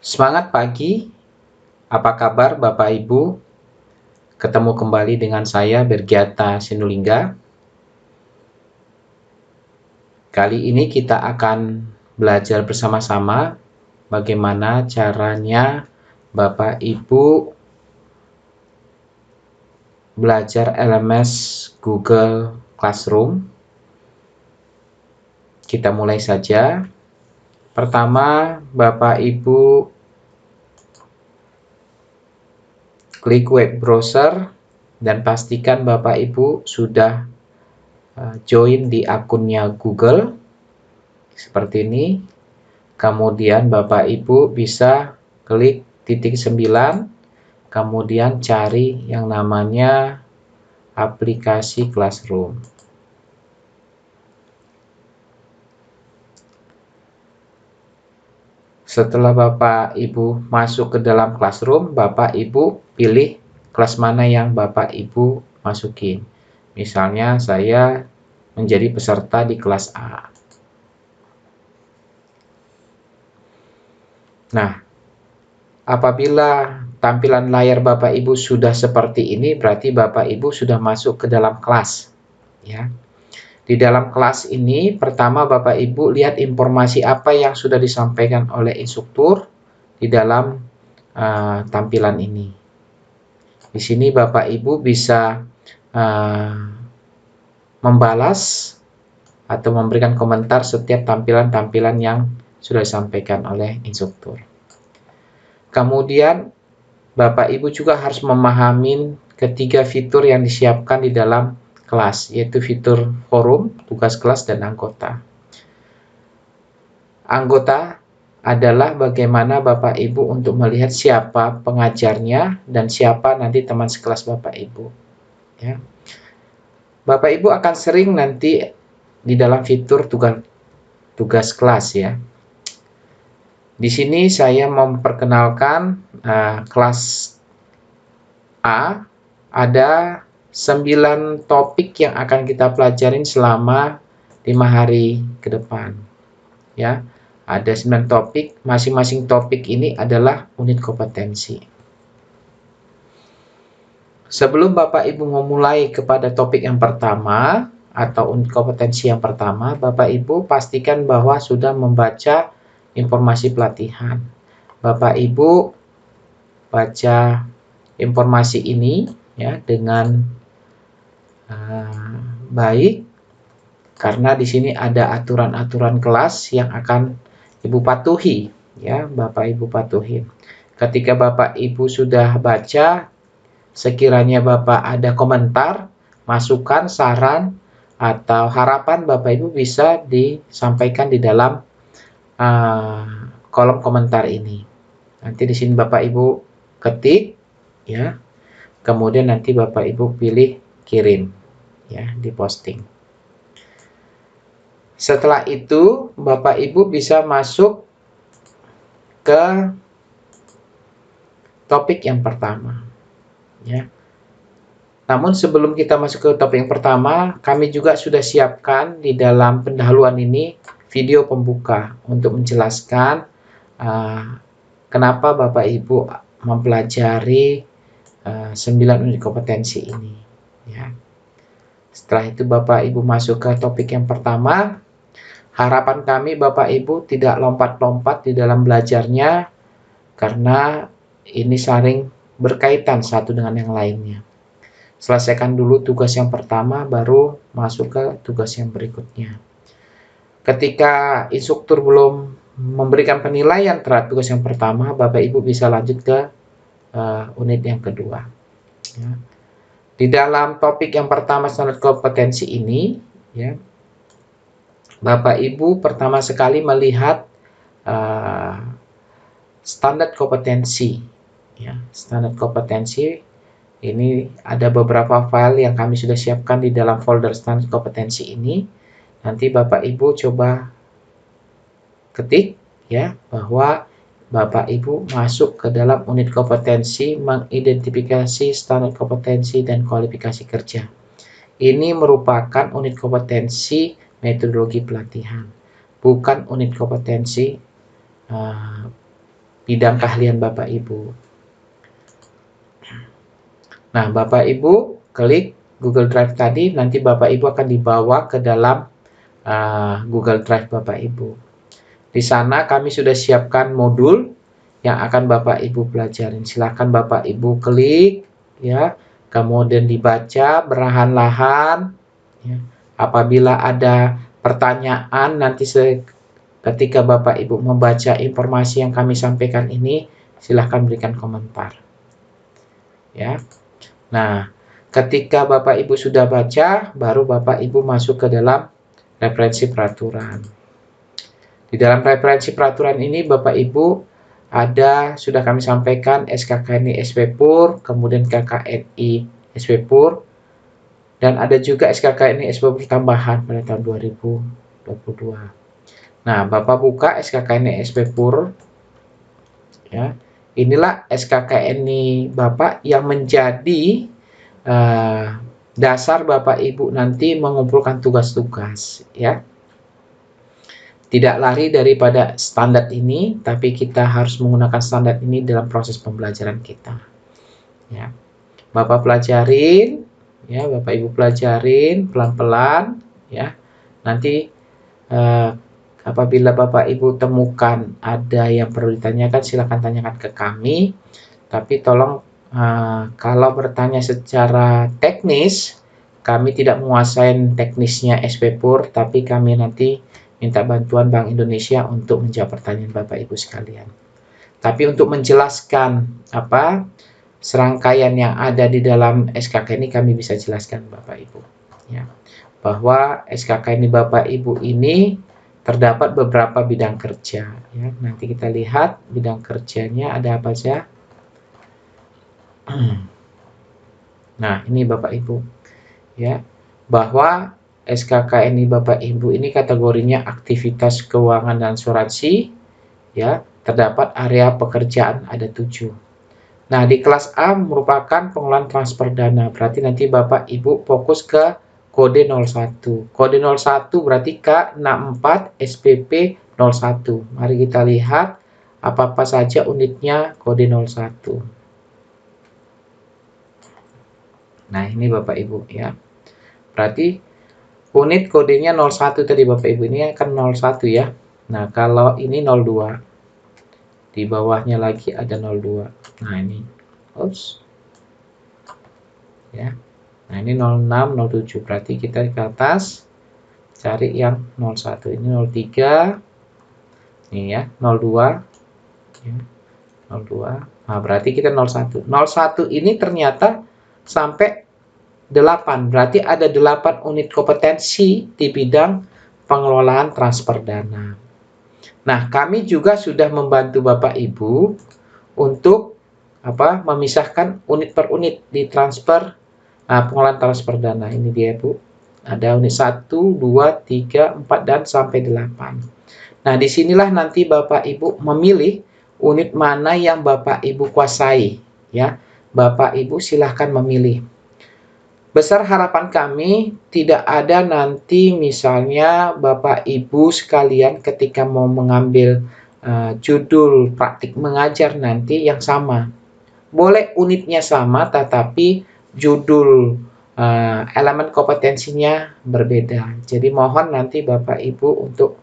Semangat pagi, apa kabar Bapak Ibu? Ketemu kembali dengan saya Bergiata Sinulingga. Kali ini kita akan belajar bersama-sama bagaimana caranya Bapak Ibu belajar LMS Google Classroom. Kita mulai saja. Pertama, Bapak Ibu klik web browser dan pastikan Bapak Ibu sudah join di akunnya Google seperti ini. Kemudian Bapak Ibu bisa klik titik 9, kemudian cari yang namanya aplikasi Classroom. Setelah Bapak Ibu masuk ke dalam Classroom, Bapak Ibu pilih kelas mana yang Bapak Ibu masukin. Misalnya saya menjadi peserta di kelas A. Nah, apabila tampilan layar Bapak Ibu sudah seperti ini, berarti Bapak Ibu sudah masuk ke dalam kelas. Ya. Di dalam kelas ini, pertama Bapak Ibu lihat informasi apa yang sudah disampaikan oleh instruktur di dalam tampilan ini. Di sini Bapak Ibu bisa membalas atau memberikan komentar setiap tampilan-tampilan yang sudah disampaikan oleh instruktur. Kemudian Bapak Ibu juga harus memahami ketiga fitur yang disiapkan di dalam kelas, yaitu fitur forum, tugas kelas, dan anggota. Anggota adalah bagaimana Bapak Ibu untuk melihat siapa pengajarnya dan siapa nanti teman sekelas Bapak Ibu. Ya. Bapak Ibu akan sering nanti di dalam fitur tugas kelas ya. Di sini saya memperkenalkan kelas A, ada 9 topik yang akan kita pelajarin selama 5 hari ke depan. Ya, ada 9 topik, masing-masing topik ini adalah unit kompetensi. Sebelum Bapak Ibu memulai kepada topik yang pertama atau unit kompetensi yang pertama, Bapak Ibu pastikan bahwa sudah membaca informasi pelatihan. Bapak Ibu baca informasi ini ya dengan baik, karena di sini ada aturan-aturan kelas yang akan Ibu patuhi ya, Bapak Ibu patuhi. Ketika Bapak Ibu sudah baca, sekiranya Bapak ada komentar, masukan, saran, atau harapan, Bapak Ibu bisa disampaikan di dalam kolom komentar ini. Nanti di sini Bapak Ibu ketik ya. Kemudian nanti Bapak Ibu pilih kirim ya, di posting. Setelah itu Bapak Ibu bisa masuk ke topik yang pertama ya. Namun sebelum kita masuk ke topik yang pertama, kami juga sudah siapkan di dalam pendahuluan ini video pembuka untuk menjelaskan kenapa Bapak Ibu mempelajari 9 unit kompetensi ini ya. Setelah itu Bapak Ibu masuk ke topik yang pertama. Harapan kami Bapak Ibu tidak lompat-lompat di dalam belajarnya, karena ini saling berkaitan satu dengan yang lainnya. Selesaikan dulu tugas yang pertama, baru masuk ke tugas yang berikutnya. Ketika instruktur belum memberikan penilaian terhadap tugas yang pertama, Bapak Ibu bisa lanjut ke unit yang kedua. Ya. Di dalam topik yang pertama standar kompetensi ini, ya, Bapak Ibu pertama sekali melihat standar kompetensi. Ya, standar kompetensi ini ada beberapa file yang kami sudah siapkan di dalam folder standar kompetensi ini. Nanti Bapak Ibu coba ketik ya, bahwa Bapak Ibu masuk ke dalam unit kompetensi mengidentifikasi standar kompetensi dan kualifikasi kerja. Ini merupakan unit kompetensi metodologi pelatihan, bukan unit kompetensi bidang keahlian Bapak Ibu. Nah, Bapak Ibu klik Google Drive tadi, nanti Bapak Ibu akan dibawa ke dalam Google Drive Bapak Ibu. Di sana kami sudah siapkan modul yang akan Bapak Ibu pelajarin. Silakan Bapak Ibu klik ya, kemudian dibaca perlahan-lahan ya. Apabila ada pertanyaan nanti ketika Bapak Ibu membaca informasi yang kami sampaikan ini, silahkan berikan komentar. Ya. Nah, ketika Bapak Ibu sudah baca, baru Bapak Ibu masuk ke dalam referensi peraturan. Di dalam referensi peraturan ini Bapak Ibu sudah kami sampaikan SKKNI SPPUR, kemudian KKNI SPPUR, dan ada juga SKKNI SPPUR tambahan pada tahun 2022. Nah, Bapak buka SKKNI SPPUR ya. Inilah SKKNI Bapak yang menjadi dasar Bapak Ibu nanti mengumpulkan tugas-tugas ya. Tidak lari daripada standar ini, tapi kita harus menggunakan standar ini dalam proses pembelajaran kita. Ya. Bapak pelajarin, ya, Bapak Ibu pelajarin pelan-pelan, ya. Nanti apabila Bapak Ibu temukan ada yang perlu ditanyakan, silakan tanyakan ke kami. Tapi tolong kalau bertanya secara teknis, kami tidak menguasai teknisnya SPPUR, tapi kami nanti minta bantuan Bank Indonesia untuk menjawab pertanyaan Bapak Ibu sekalian. Tapi untuk menjelaskan serangkaian yang ada di dalam SKK ini kami bisa jelaskan Bapak Ibu. Ya, bahwa SKK ini Bapak Ibu ini terdapat beberapa bidang kerja. Ya, nanti kita lihat bidang kerjanya ada apa saja. Nah, ini Bapak Ibu. Ya, bahwa SKKNI Bapak Ibu ini kategorinya aktivitas keuangan dan asuransi ya, terdapat area pekerjaan ada 7. Nah, di kelas A merupakan pengelolaan transfer dana, berarti nanti Bapak Ibu fokus ke kode 01. Kode 01 berarti K64 SPP 01. Mari kita lihat apa-apa saja unitnya kode 01. Nah, ini Bapak Ibu ya. Berarti unit kodenya 01 tadi Bapak Ibu, ini akan 01 ya. Nah, kalau ini 02. Di bawahnya lagi ada 02. Nah, ini. Oops. Ya. Nah, ini 06, 07. Berarti kita ke atas cari yang 01. Ini 03. Ini ya, 02. Ya. 02. Nah, berarti kita 01. 01 ini ternyata sampai 8, berarti ada 8 unit kompetensi di bidang pengelolaan transfer dana. Nah, kami juga sudah membantu Bapak Ibu untuk memisahkan unit per unit di transfer pengelolaan transfer dana. Ini dia Bu. Ada unit 1, 2, 3, 4 dan sampai 8. Nah, disinilah nanti Bapak Ibu memilih unit mana yang Bapak Ibu kuasai ya. Bapak Ibu silahkan memilih. Besar harapan kami tidak ada nanti misalnya Bapak Ibu sekalian ketika mau mengambil judul praktik mengajar nanti yang sama. Boleh unitnya sama tetapi judul elemen kompetensinya berbeda. Jadi mohon nanti Bapak Ibu untuk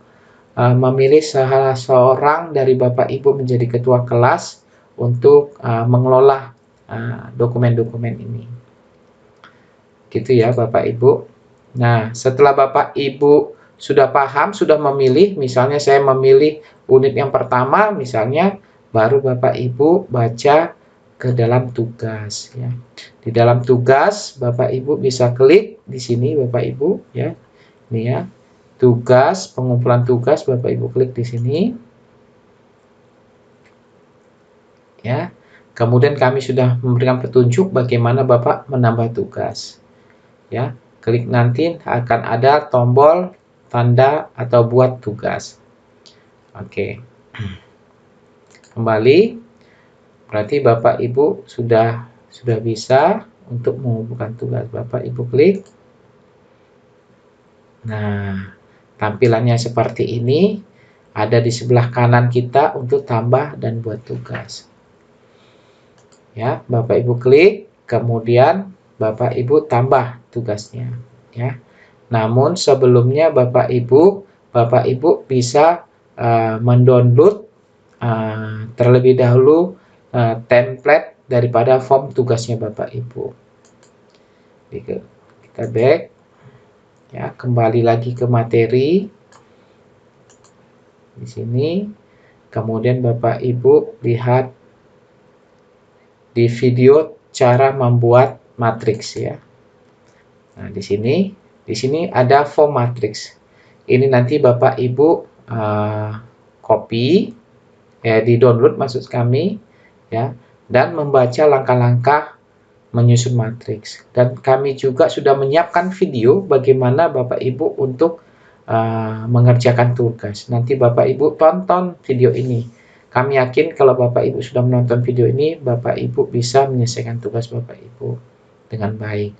memilih salah seorang dari Bapak Ibu menjadi ketua kelas untuk mengelola dokumen-dokumen ini. Gitu ya Bapak Ibu. Nah, setelah Bapak Ibu sudah paham, sudah memilih, misalnya saya memilih unit yang pertama, misalnya baru Bapak Ibu baca ke dalam tugas ya. Di dalam tugas Bapak Ibu bisa klik di sini Bapak Ibu ya. Ini ya. Tugas, pengumpulan tugas Bapak Ibu klik di sini. Ya. Kemudian kami sudah memberikan petunjuk bagaimana Bapak menambah tugas. Ya, klik nanti akan ada tombol tanda atau buat tugas. Oke. Kembali. Berarti Bapak Ibu sudah bisa untuk mengumpulkan tugas. Bapak Ibu klik. Nah, tampilannya seperti ini. ada di sebelah kanan kita untuk tambah dan buat tugas. Ya, Bapak Ibu klik, kemudian Bapak Ibu tambah tugasnya, ya. Namun sebelumnya Bapak Ibu bisa mendownload terlebih dahulu template daripada form tugasnya Bapak Ibu. Kita back, ya, kembali lagi ke materi di sini. Kemudian Bapak Ibu lihat di video cara membuat matriks, ya. Nah, di sini ada form matriks. Ini nanti Bapak Ibu copy, ya, di download maksud kami, ya, dan membaca langkah-langkah menyusun matriks. Dan kami juga sudah menyiapkan video bagaimana Bapak Ibu untuk mengerjakan tugas. Nanti Bapak Ibu tonton video ini. Kami yakin kalau Bapak Ibu sudah menonton video ini, Bapak Ibu bisa menyelesaikan tugas Bapak Ibu dengan baik.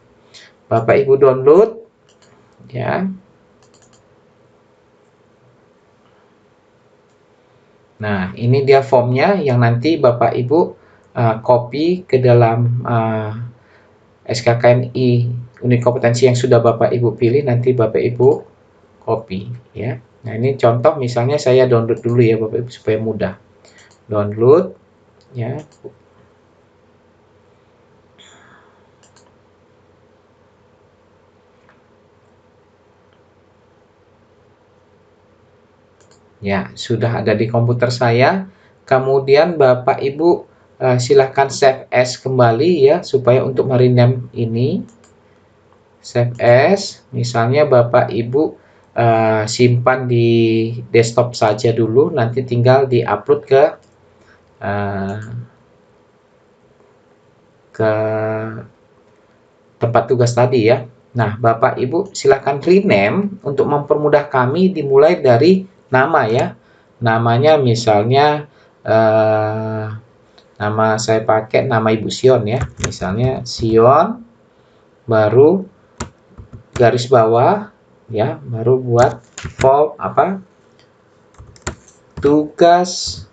Bapak Ibu download, ya. Nah, ini dia formnya yang nanti Bapak Ibu copy ke dalam SKKNI unit kompetensi yang sudah Bapak Ibu pilih, nanti Bapak Ibu copy, ya. Nah, ini contoh, misalnya saya download dulu ya Bapak Ibu supaya mudah. Download, ya. Ya, sudah ada di komputer saya. Kemudian Bapak Ibu silahkan save as kembali, ya, supaya untuk merename ini. Save as, misalnya Bapak Ibu simpan di desktop saja dulu, nanti tinggal di-upload ke tempat tugas tadi, ya. Nah, Bapak Ibu silahkan rename untuk mempermudah kami, dimulai dari nama, ya. Namanya misalnya nama saya pakai nama Ibu Sion, ya. Misalnya Sion, baru garis bawah, ya, baru buat form tugas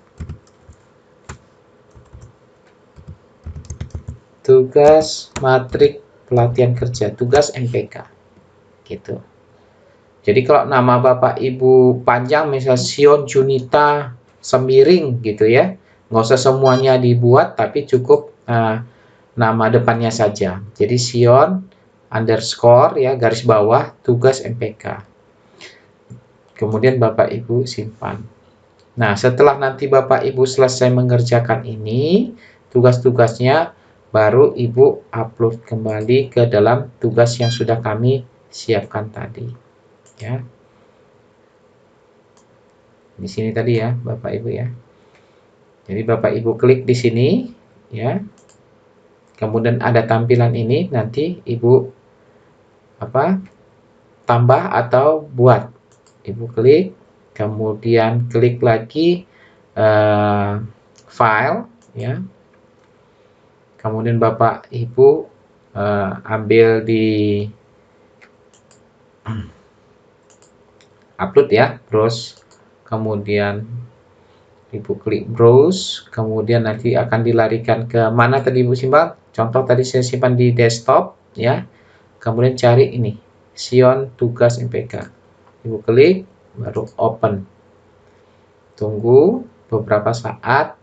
matrik pelatihan kerja, tugas MPK, gitu. Jadi kalau nama Bapak Ibu panjang, misal Sion Junita Sembiring, gitu, ya, nggak usah semuanya dibuat, tapi cukup nama depannya saja. Jadi Sion underscore, ya, garis bawah tugas MPK. Kemudian Bapak Ibu simpan. Nah, setelah nanti Bapak Ibu selesai mengerjakan ini, tugas-tugasnya, baru Ibu upload kembali ke dalam tugas yang sudah kami siapkan tadi, ya. Di sini tadi, ya, Bapak Ibu, ya. Jadi Bapak Ibu klik di sini, ya. Kemudian ada tampilan ini, nanti Ibu tambah atau buat. Ibu klik, kemudian klik lagi file, ya. Kemudian Bapak Ibu ambil di upload, ya, browse, kemudian Ibu klik browse, kemudian nanti akan dilarikan ke mana tadi Ibu simpan. Contoh tadi saya simpan di desktop, ya. Kemudian cari ini, Sion tugas MPK. Ibu klik, baru open. Tunggu beberapa saat,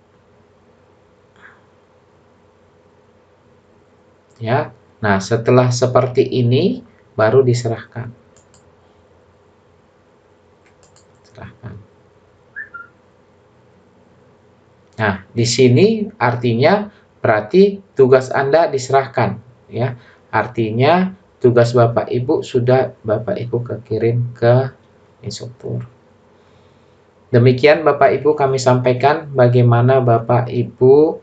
ya. Nah, setelah seperti ini baru diserahkan. Nah, di sini artinya berarti tugas Anda diserahkan, ya. Artinya tugas Bapak Ibu sudah Bapak Ibu kirim ke instruktur. Demikian Bapak Ibu kami sampaikan bagaimana Bapak Ibu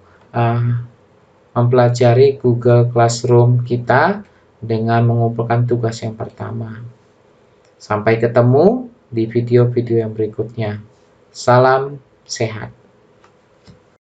mempelajari Google Classroom kita dengan mengumpulkan tugas yang pertama. Sampai ketemu di video-video yang berikutnya. Salam sehat.